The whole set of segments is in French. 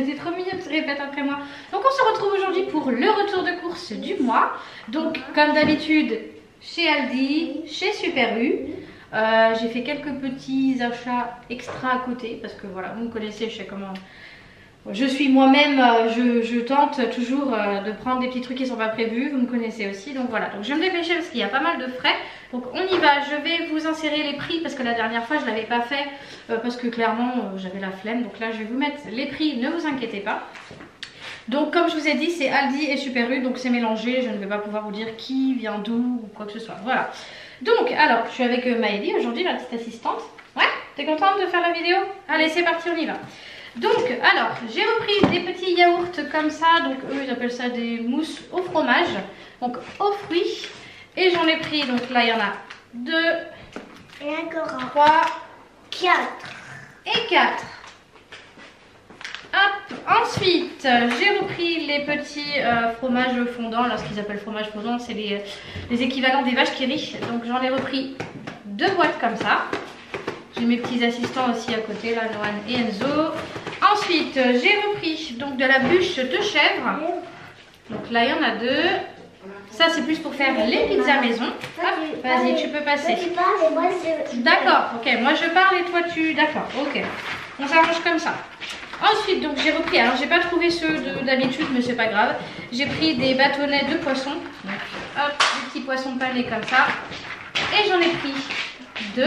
C'est trop mignon, tu répètes après moi. Donc on se retrouve aujourd'hui pour le retour de course du mois. Donc comme d'habitude, chez Aldi, chez Super U. J'ai fait quelques petits achats extra à côté parce que voilà, vous me connaissez, je sais comment je suis moi-même, je tente toujours de prendre des petits trucs qui ne sont pas prévus, vous me connaissez aussi, donc voilà. Donc je vais me dépêcher parce qu'il y a pas mal de frais, donc on y va. Je vais vous insérer les prix parce que la dernière fois je ne l'avais pas fait parce que clairement j'avais la flemme, donc là je vais vous mettre les prix, ne vous inquiétez pas. Donc comme je vous ai dit, c'est Aldi et Super U, donc c'est mélangé, je ne vais pas pouvoir vous dire qui vient d'où ou quoi que ce soit, voilà. Donc alors, je suis avec Maëlie aujourd'hui, la petite assistante. Ouais, t'es contente de faire la vidéo? Allez, c'est parti, on y va. Donc, alors, j'ai repris des petits yaourts comme ça, donc eux ils appellent ça des mousses au fromage, donc aux fruits. Et j'en ai pris, donc là il y en a 2, et encore 3, 4 et 4. Hop, ensuite j'ai repris les petits fromages fondants, là ce qu'ils appellent fromage fondant, c'est les équivalents des vaches qui rient. Donc j'en ai repris 2 boîtes comme ça. J'ai mes petits assistants aussi à côté, là, Noan et Enzo. Ensuite j'ai repris donc de la bûche de chèvre. Donc là il y en a 2. Ça c'est plus pour faire les pizzas maison. Hop, vas-y, tu peux passer. D'accord, ok, moi je parle et toi tu... D'accord, ok. On s'arrange comme ça. Ensuite, donc j'ai repris, alors j'ai pas trouvé ceux d'habitude, mais c'est pas grave. J'ai pris des bâtonnets de poisson. Donc, hop, des petits poissons panés comme ça. Et j'en ai pris 2.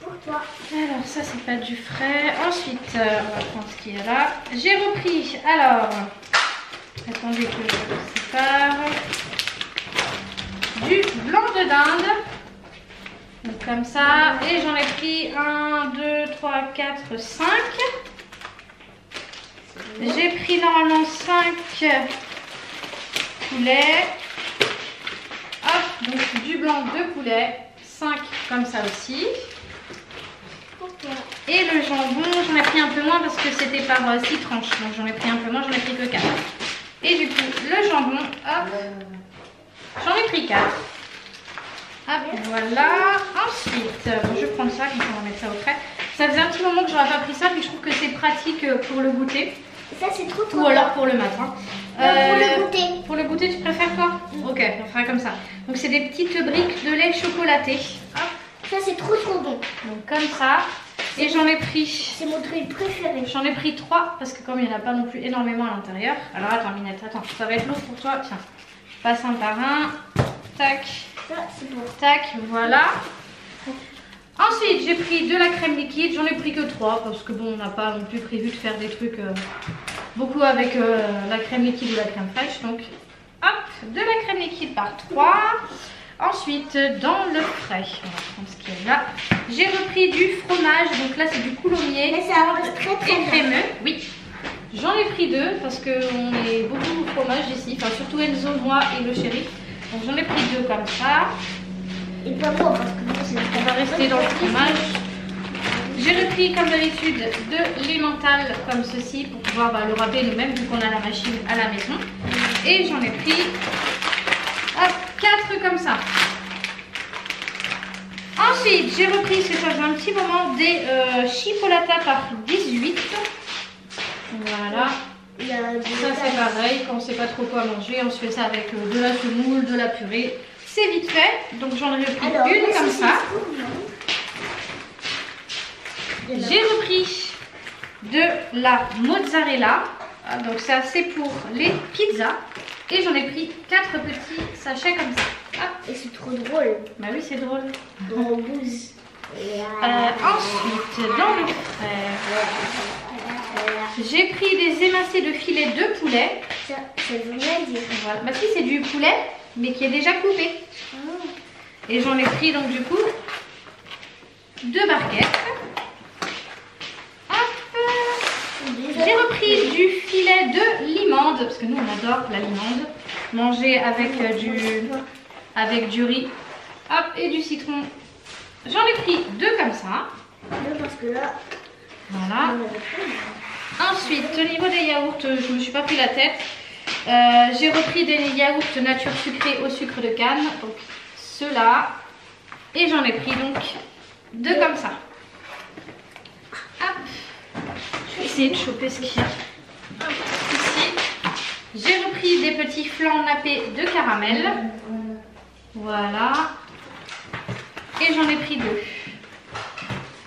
pour toi. Alors, ça, c'est pas du frais. Ensuite, on va prendre ce qu'il y a là. J'ai repris, alors, attendez que je sépare. Du blanc de dinde. Donc comme ça, et j'en ai pris 1, 2, 3, 4, 5. J'ai pris normalement 5 poulets. Hop, donc du blanc de poulet, 5 comme ça aussi. Et le jambon, j'en ai pris un peu moins parce que c'était par 6 tranches. Donc j'en ai pris un peu moins, j'en ai pris que 4. Et du coup, le jambon, hop, j'en ai pris 4. Hop, voilà. Ensuite, bon, je vais prendre ça, comme ça on va mettre ça au frais. Ça faisait un petit moment que j'aurais pas pris ça, puis je trouve que c'est pratique pour le goûter. Ça c'est trop Ou alors pour le matin. pour le goûter. Pour le goûter, tu préfères quoi? Ok, on fera comme ça. Donc c'est des petites briques de lait chocolaté. Hop. Ça c'est trop bon. Donc comme ça. Et j'en ai pris. C'est mon truc préféré. J'en ai pris 3 parce que comme il n'y en a pas non plus énormément à l'intérieur. Alors attends Minette, attends, ça va être lourd pour toi. Tiens, je passe un par un. Tac. Ça c'est bon. Tac, voilà. Ensuite, j'ai pris de la crème liquide. J'en ai pris que 3 parce que bon, on n'a pas non plus prévu de faire des trucs beaucoup avec la crème liquide ou la crème fraîche. Donc, hop, de la crème liquide par 3. Ensuite, dans le frais, on va prendre ce qu'il y a là. J'ai repris du fromage. Donc là, c'est du coulommiers. Mais ça reste très et crémeux. Oui. J'en ai pris 2 parce qu'on est beaucoup au fromage ici. Enfin, surtout Enzo, moi et le chéri. Donc j'en ai pris 2 comme ça. Et pas trop parce que moi c'est... On va rester dans le fromage. J'ai repris comme d'habitude de l'emmental comme ceci pour pouvoir le râper nous-mêmes vu qu'on a la machine à la maison. Et j'en ai pris 4 comme ça. Ensuite j'ai repris, parce que ça faisait un petit moment, des chipolatas par 18. Voilà. Ça c'est pareil, quand on ne sait pas trop quoi manger, on se fait ça avec de la semoule, de la purée. C'est vite fait, donc j'en ai repris une comme ça. J'ai repris de la mozzarella, donc ça c'est pour les pizzas. Et j'en ai pris 4 petits sachets comme ça. Hop. Et c'est trop drôle. Bah oui, c'est drôle. On bouse. Ensuite, dans le frais, j'ai pris des émincés de filet de poulet. Ça veut rien dire. Voilà. Bah si, c'est du poulet, mais qui est déjà coupé. Et j'en ai pris donc du coup 2 barquettes. J'ai repris du filet de limande, parce que nous on adore la limande. Manger avec du riz, hop, et du citron. J'en ai pris 2 comme ça. Parce que là, voilà. Ensuite, au niveau des yaourts, je me suis pas pris la tête. J'ai repris des yaourts nature sucrés au sucre de canne, donc ceux-là. Et j'en ai pris donc 2 comme ça. Hop. essayer de choper ce qu'il y a ici. J'ai repris des petits flancs nappés de caramel. Voilà. Et j'en ai pris 2.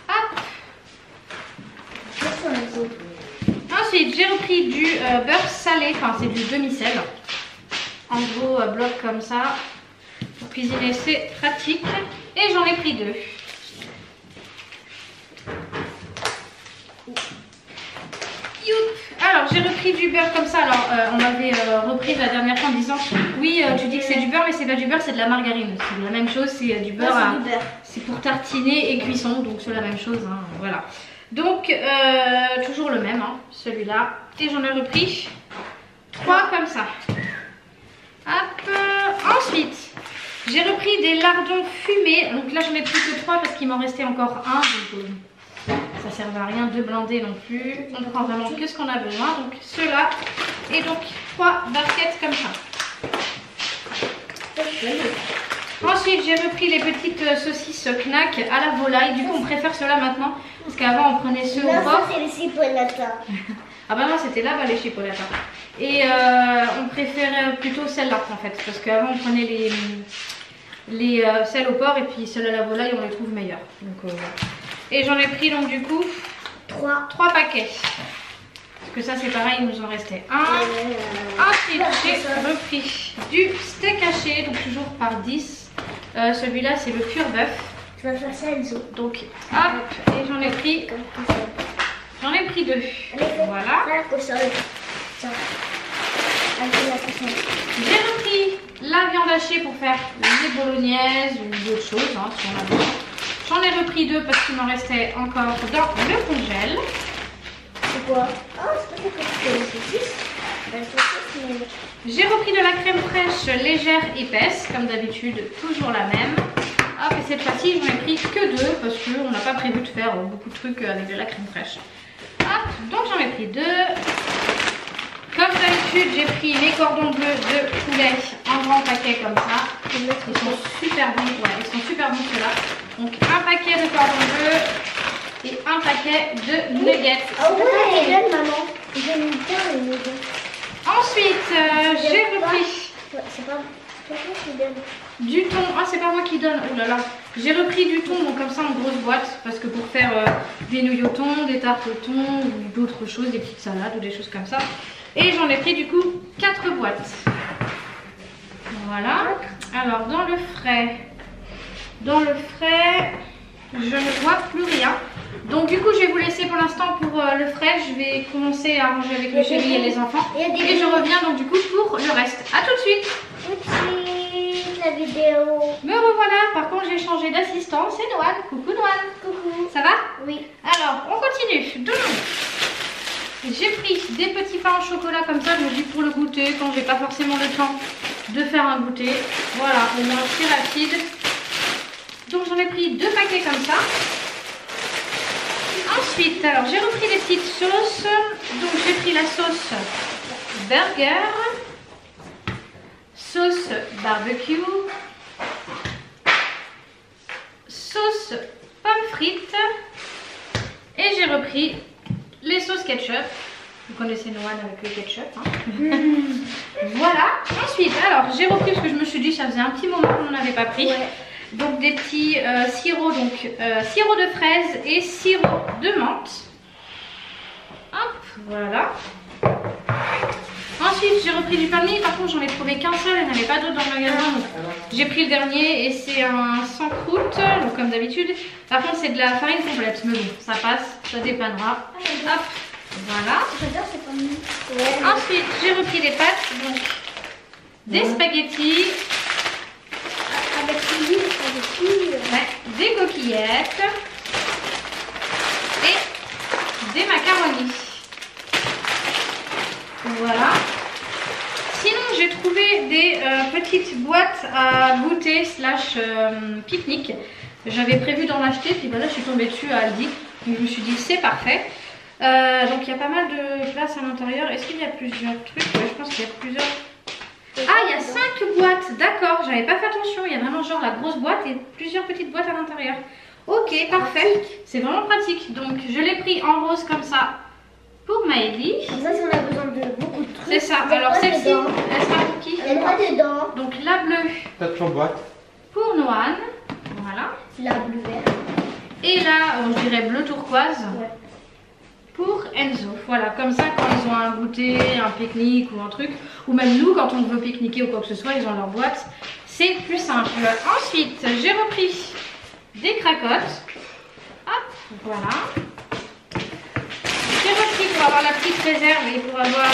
Hop. Ensuite, j'ai repris du beurre salé, enfin c'est du demi-sel. En gros, bloc comme ça. Pour cuisiner, c'est pratique. Et j'en ai pris 2. Alors, j'ai repris du beurre comme ça. Alors, on m'avait repris la dernière fois en disant oui, tu dis que c'est du beurre, mais c'est pas du beurre, c'est de la margarine. C'est la même chose, c'est du beurre. C'est pour tartiner et cuisson, donc c'est la même chose. Hein, voilà. Donc, toujours le même, hein, celui-là. Et j'en ai repris 3 comme ça. Hop. Ensuite, j'ai repris des lardons fumés. Donc là, j'en ai pris que 3 parce qu'il m'en restait encore un. Donc, ça ne sert à rien de blinder non plus. On prend vraiment que ce qu'on a besoin. Donc ceux-là. Et donc 3 barquettes comme ça. Ensuite, j'ai repris les petites saucisses knack à la volaille. Du coup, on préfère ceux-là maintenant. Parce qu'avant, on prenait ceux au porc. Là, c'est les chipolatas. Ah bah non, c'était là-bas les chipolatas. Et on préférait plutôt celle-là en fait. Parce qu'avant, on prenait celles au porc et puis celles à la volaille, on les trouve meilleures. Donc voilà. Et j'en ai pris donc du coup 3 paquets. Parce que ça c'est pareil, il nous en restait un. Ensuite j'ai repris du steak haché, donc toujours par 10. Celui-là c'est le pur bœuf. Tu vas faire ça Enzo. Donc hop, et j'en ai pris 2. Voilà. J'ai repris la viande hachée pour faire les bolognaises ou d'autres choses, hein, si on a besoin. J'en ai repris 2 parce qu'il m'en restait encore dans le congèle. C'est quoi? Ah, c'est pas que les saucisses. J'ai repris de la crème fraîche légère épaisse, comme d'habitude, toujours la même. Hop, et cette fois-ci, j'en ai pris que 2 parce qu'on n'a pas prévu de faire beaucoup de trucs avec de la crème fraîche. Hop, donc j'en ai pris 2. Comme d'habitude, j'ai pris les cordons bleus de poulet en grand paquet comme ça. Ils sont super bons, ouais, ils sont super bons ceux-là. Donc un paquet de cordons bleus et un paquet de nuggets. Oh ouais, ils donnent maman. Ils donnent bien les nuggets. Ensuite, j'ai repris c'est pas toi qui donne. du thon. Ah, c'est pas moi qui donne. Oh là là. J'ai repris du thon, donc comme ça en grosse boîte, parce que pour faire des nouilles au thon, des tartes au thon ou d'autres choses, des petites salades ou des choses comme ça. Et j'en ai pris du coup 4 boîtes. Voilà. Alors dans le frais, je ne vois plus rien. Donc du coup je vais vous laisser pour l'instant pour le frais. Je vais commencer à ranger avec le chéri et les enfants. Et je reviens donc du coup pour le reste. A tout de suite. Tout de suite la vidéo. Me revoilà. Par contre j'ai changé d'assistant. C'est Noan. Coucou Noan. Coucou. Ça va? Oui. Alors on continue. Donc j'ai pris des petits pains au chocolat comme ça. Je me dis pour le goûter quand j'ai pas forcément le temps de faire un goûter. Voilà, au moins c'est rapide. Donc j'en ai pris 2 paquets comme ça. Ensuite, alors j'ai repris des petites sauces. Donc j'ai pris la sauce burger, sauce barbecue, sauce pommes frites et j'ai repris les sauces ketchup. Vous connaissez Noan avec le ketchup. Hein. Voilà. Ensuite, alors j'ai repris parce que je me suis dit ça faisait un petit moment qu'on n'en avait pas pris. Ouais. Donc des petits sirops, donc sirop de fraise et sirop de menthe. Hop, voilà. Ensuite, j'ai repris du pain de mie. Par contre, j'en ai trouvé qu'un seul. Il n'y en avait pas d'autres dans le magasin. Donc j'ai pris le dernier et c'est un sans croûte. Donc comme d'habitude. Par contre, c'est de la farine complète. Mais bon, ça passe, ça dépannera. Hop, voilà. Ouais. Ensuite, j'ai repris des pâtes. Donc des spaghettis. Avec des coquillettes et des macaronis. Voilà. Sinon j'ai trouvé des petites boîtes à goûter slash pique-nique. J'avais prévu d'en acheter, puis voilà, je suis tombée dessus à Aldi. Donc je me suis dit c'est parfait. Donc il y a pas mal de place à l'intérieur. Est-ce qu'il y a plusieurs trucs? Ouais, je pense qu'il y a plusieurs. Ah, il y a 5 boîtes, d'accord, j'avais pas fait attention. Il y a vraiment genre la grosse boîte et plusieurs petites boîtes à l'intérieur. Ok, parfait, c'est vraiment pratique. Donc je l'ai pris en rose comme ça pour Maëlie. Comme ça, si on a besoin de beaucoup de trucs. C'est ça. Alors celle-ci, elle sera pour qui? Elle sera dedans. Donc la bleue Peut-être en boîte. pour Noan. Voilà. La bleu vert. Et là, je dirais bleu turquoise. Ouais. Pour Enzo. Voilà, comme ça quand ils ont un goûter, un pique-nique ou un truc, ou même nous quand on veut pique-niquer ou quoi que ce soit, ils ont leur boîte. C'est plus simple. Ensuite, j'ai repris des cracottes. Hop, voilà. J'ai repris pour avoir la petite réserve et pour avoir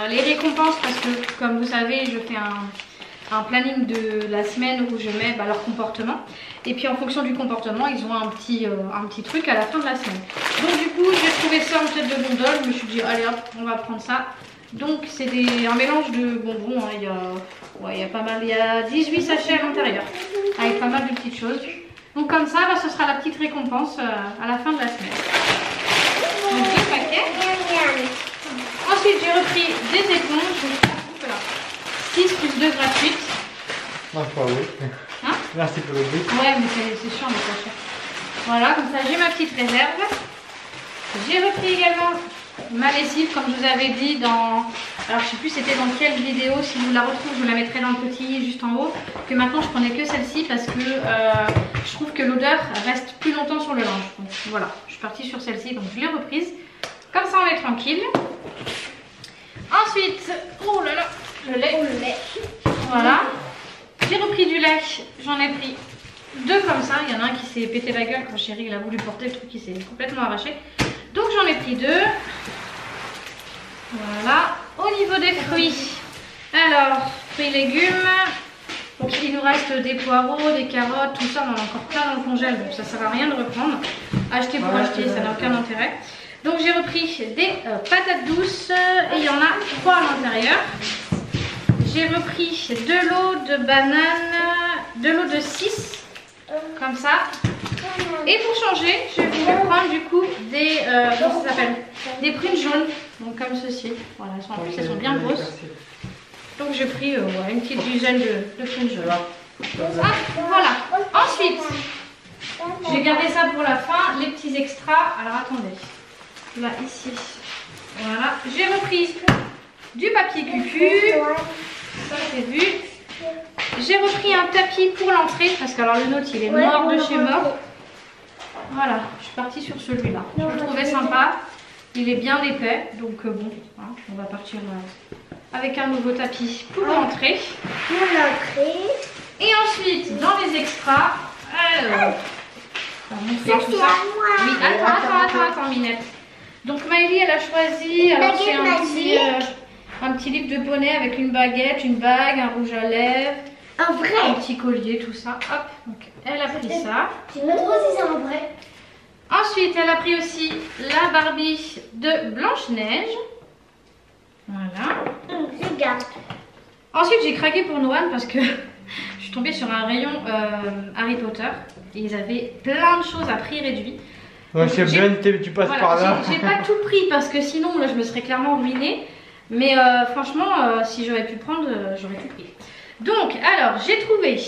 les récompenses parce que, comme vous savez, je fais un planning de la semaine où je mets leur comportement. Et puis en fonction du comportement, ils ont un petit truc à la fin de la semaine. Donc du coup, j'ai trouvé ça en tête de gondole. Je me suis dit, allez hop, on va prendre ça. Donc c'est un mélange de bonbons. Hein. Il y a pas mal, il y a 18 sachets à l'intérieur. Avec pas mal de petites choses. Donc comme ça, ce sera la petite récompense à la fin de la semaine. Donc 2 paquets. Ensuite, j'ai repris des éponges. Voilà. 6 plus 2 gratuites. Non, pas oui. Hein? Merci pour le but. Ouais, mais c'est chiant de pas cher. Voilà, comme ça j'ai ma petite réserve. J'ai repris également ma lessive, comme je vous avais dit dans... Alors je sais plus c'était dans quelle vidéo, si je vous la retrouve, je vous la mettrai dans le petit juste en haut. Que maintenant je prenais que celle-ci parce que je trouve que l'odeur reste plus longtemps sur le linge. Donc voilà, je suis partie sur celle-ci, donc je l'ai reprise. Comme ça on est tranquille. Ensuite, oh là là, le lait. Oh, le lait. Voilà. J'ai repris du lait, j'en ai pris 2 comme ça. Il y en a un qui s'est pété la gueule quand Chéri il a voulu porter le truc qui s'est complètement arraché. Donc j'en ai pris 2. Voilà. Au niveau des fruits, alors fruits et légumes. Donc il nous reste des poireaux, des carottes, tout ça. On en a encore plein dans le congèle, donc ça ne sert à rien de reprendre. Acheter pour acheter, ça n'a aucun intérêt. Donc j'ai repris des patates douces et il y en a 3 à l'intérieur. J'ai repris de l'eau de banane, de l'eau de 6, comme ça. Et pour changer, je vais prendre du coup des, comment ça s'appelle, des prunes jaunes, donc comme ceci. Voilà, en plus elles sont bien grosses. Donc j'ai pris une petite dizaine de prunes jaunes. Ah, voilà. Ensuite, j'ai gardé ça pour la fin, les petits extras. Alors attendez, là ici, voilà. J'ai repris du papier cucu. Ça c'est vu. J'ai repris un tapis pour l'entrée parce que alors le nôtre il est mort de chez mort. Voilà, je suis partie sur celui-là. Je le trouvais sympa. Il est bien épais, donc bon, hein, on va partir avec un nouveau tapis pour l'entrée. Pour l'entrée. Et ensuite, dans les extras, alors, on va montrer tout ça. Oui, attends, Minette. Donc Maëlie, elle a choisi, alors c'est un petit livre de poney avec une baguette, une bague, un rouge à lèvres, un petit collier, tout ça. Hop, donc elle a pris ça. Je sais pas trop si c'est un vrai. Ensuite, elle a pris aussi la Barbie de Blanche-Neige. Voilà. Regarde. Ensuite, j'ai craqué pour Noan parce que je suis tombée sur un rayon Harry Potter. Et ils avaient plein de choses à prix réduit. Ouais, c'est bien, tu passes par là. J'ai pas tout pris parce que sinon, là, je me serais clairement ruinée. Mais franchement, si j'aurais pu prendre, j'aurais tout pris. Donc, alors, j'ai trouvé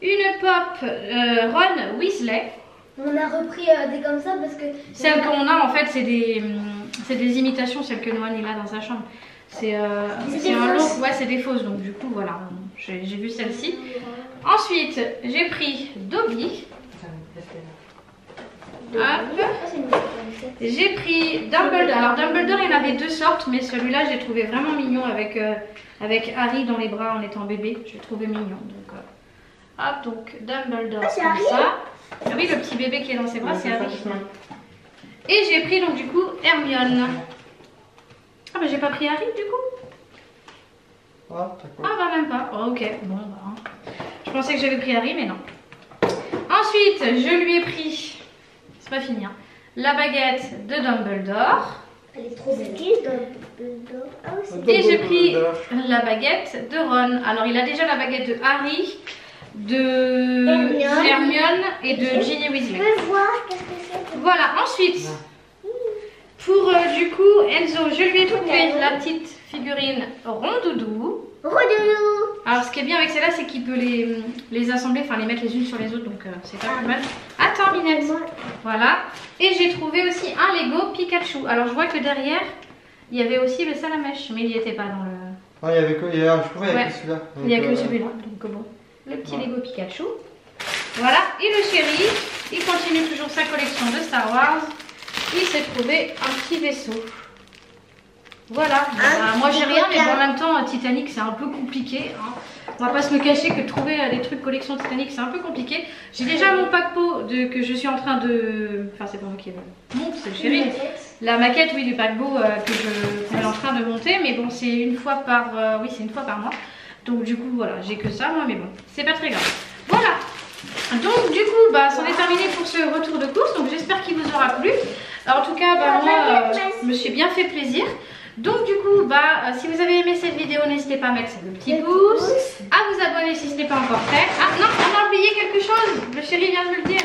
une pop Ron Weasley. On a repris des comme ça parce que... Celle qu'on a, en fait, c'est des imitations, celles que Noan il a dans sa chambre. C'est un lot, ouais, c'est des fausses. Donc, du coup, voilà, j'ai vu celle-ci. Ensuite, j'ai pris Dobby. J'ai pris Dumbledore. Alors Dumbledore, il y en avait 2 sortes, mais celui-là, j'ai trouvé vraiment mignon avec Harry dans les bras en étant bébé. J'ai trouvé mignon. Donc, hop, donc Dumbledore comme ça. Ah oui, le petit bébé qui est dans ses bras, c'est Harry. Et j'ai pris donc du coup Hermione. Ah mais j'ai pas pris Harry du coup. Ah bah même pas. Oh, ok, bon bah. Hein. Je pensais que j'avais pris Harry, mais non. Ensuite, je lui ai pris, c'est pas fini, hein, la baguette de Dumbledore. Elle est trop belle. Dumbledore. Ah oui, et j'ai pris la baguette de Ron. Alors il a déjà la baguette de Harry, de Hermione et de Ginny Weasley. Je veux voir qu'est-ce que c'est. Voilà, ensuite, pour du coup Enzo, je lui ai trouvé la petite figurine Rondoudou. Alors ce qui est bien avec celle-là, c'est qu'il peut les assembler, enfin les mettre les unes sur les autres, donc c'est pas plus mal. Attends. Attends, Minette. Voilà. Et j'ai trouvé aussi un Lego Pikachu. Alors je vois que derrière, il y avait aussi le salamèche, mais il n'y était pas dans le... Ah, il y avait que, je trouvais Ouais. avec celui-là. Il n'y a que celui-là. Donc bon, le petit Lego Pikachu. Voilà. Et le chéri, il continue toujours sa collection de Star Wars. Il s'est trouvé un petit vaisseau. Voilà. Moi j'ai rien, mais bon, en même temps, Titanic c'est un peu compliqué. Hein. On va pas se le cacher que de trouver des trucs collection Titanic c'est un peu compliqué. J'ai déjà mon paquebot que je suis en train de... Enfin c'est pas moi qui monte, c'est le chéri. La maquette oui du paquebot qu'on est en train de monter. Mais bon c'est une fois par... oui c'est une fois par mois. Donc du coup voilà j'ai que ça moi mais bon c'est pas très grave. Voilà. Donc du coup c'en est terminé pour ce retour de course. Donc j'espère qu'il vous aura plu. Alors, en tout cas moi je me suis bien fait plaisir. Donc du coup, si vous avez aimé cette vidéo, n'hésitez pas à mettre le petit pouce, à vous abonner si ce n'est pas encore fait. Ah non, on a oublié quelque chose, le chéri vient de me le dire.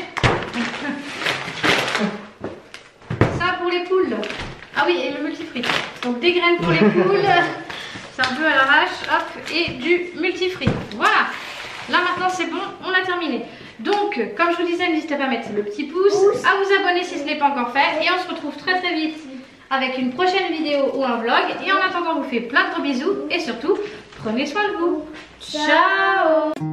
Ça pour les poules. Ah oui, et le multifruit. Donc des graines pour les poules, c'est un peu à l'arrache, hop, et du multifruit. Voilà, là maintenant c'est bon, on a terminé. Donc, comme je vous disais, n'hésitez pas à mettre le petit pouce, à vous abonner si ce n'est pas encore fait. Et on se retrouve très très vite avec une prochaine vidéo ou un vlog. Et en attendant, on vous fait plein de gros bisous. Et surtout, prenez soin de vous. Ciao!